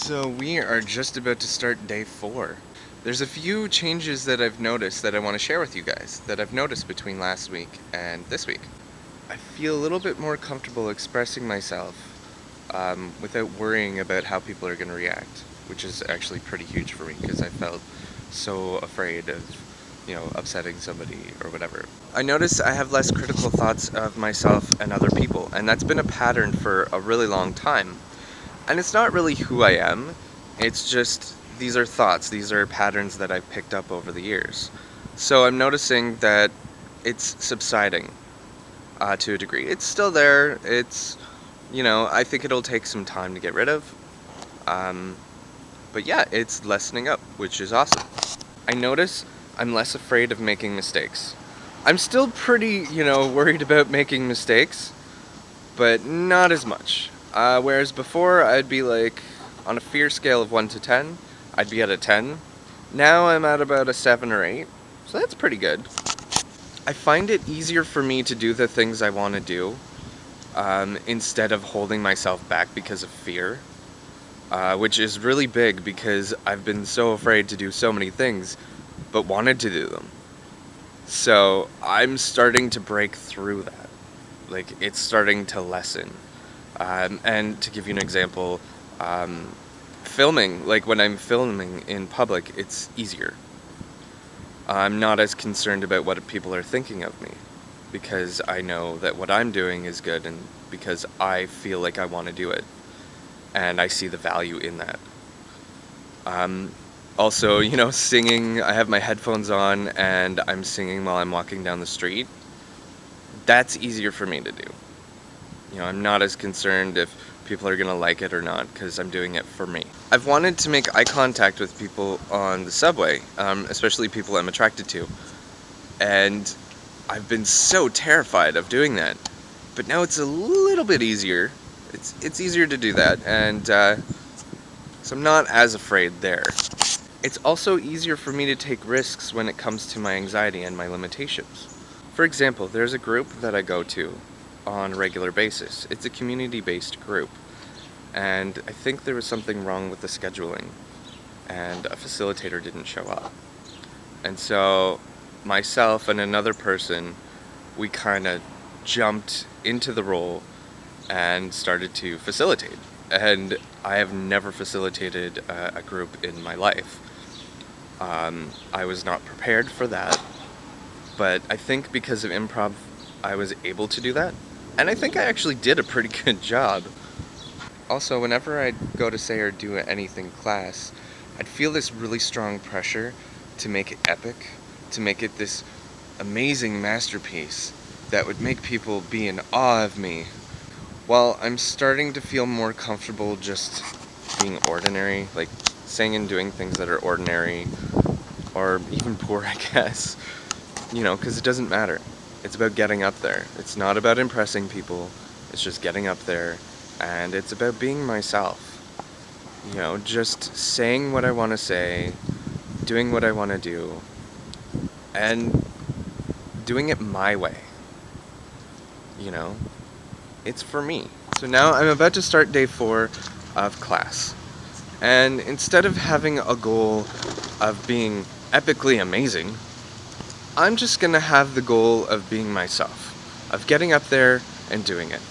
So we are just about to start day 4. There's a few changes that I've noticed that I want to share with you guys that I've noticed between last week and this week. I feel a little bit more comfortable expressing myself without worrying about how people are going to react, which is actually pretty huge for me because I felt so afraid of, upsetting somebody or whatever. I notice I have less critical thoughts of myself and other people, and that's been a pattern for a really long time. And it's not really who I am, it's just these are thoughts, these are patterns that I've picked up over the years. So I'm noticing that it's subsiding to a degree. It's still there, I think it'll take some time to get rid of. But yeah, it's lessening up, which is awesome. I notice I'm less afraid of making mistakes. I'm still pretty, worried about making mistakes, but not as much. Whereas before, I'd be like, on a fear scale of 1 to 10, I'd be at a 10. Now I'm at about a 7 or 8, so that's pretty good. I find it easier for me to do the things I want to do, instead of holding myself back because of fear, which is really big because I've been so afraid to do so many things, but wanted to do them. So I'm starting to break through that. Like, it's starting to lessen. And to give you an example, filming, like when I'm filming in public, it's easier. I'm not as concerned about what people are thinking of me because I know that what I'm doing is good and because I feel like I want to do it and I see the value in that. Also, singing, I have my headphones on and I'm singing while I'm walking down the street. That's easier for me to do. I'm not as concerned if people are going to like it or not because I'm doing it for me. I've wanted to make eye contact with people on the subway, especially people I'm attracted to. And I've been so terrified of doing that. But now it's a little bit easier. It's easier to do that. And so I'm not as afraid there. It's also easier for me to take risks when it comes to my anxiety and my limitations. For example, there's a group that I go to on a regular basis. It's a community-based group, and I think there was something wrong with the scheduling, and a facilitator didn't show up. And so myself and another person, we kind of jumped into the role and started to facilitate. And I have never facilitated a group in my life. I was not prepared for that, but I think because of improv, I was able to do that. And I think I actually did a pretty good job. Also, whenever I'd go to say or do anything class, I'd feel this really strong pressure to make it epic, to make it this amazing masterpiece that would make people be in awe of me. While I'm starting to feel more comfortable just being ordinary, like saying and doing things that are ordinary, or even poor, I guess, because it doesn't matter. It's about getting up there. It's not about impressing people. It's just getting up there. And it's about being myself. Just saying what I want to say, doing what I want to do, and doing it my way. It's for me. So now I'm about to start day 4 of class. And instead of having a goal of being epically amazing, I'm just gonna have the goal of being myself, of getting up there and doing it.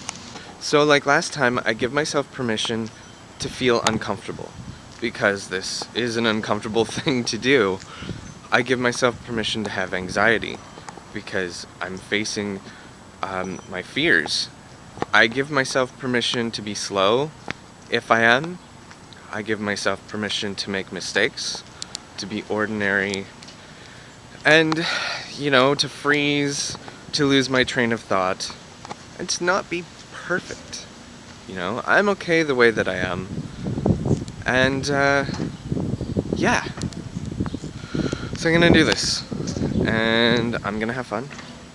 So like last time, I give myself permission to feel uncomfortable, because this is an uncomfortable thing to do. I give myself permission to have anxiety, because I'm facing my fears. I give myself permission to be slow, if I am. I give myself permission to make mistakes, to be ordinary, and, to freeze, to lose my train of thought, and to not be perfect. I'm okay the way that I am. And, yeah. So I'm gonna do this. And I'm gonna have fun.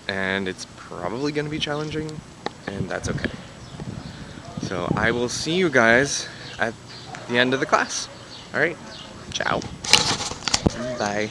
And it's probably gonna be challenging, and that's okay. So I will see you guys at the end of the class. Alright? Ciao. Bye.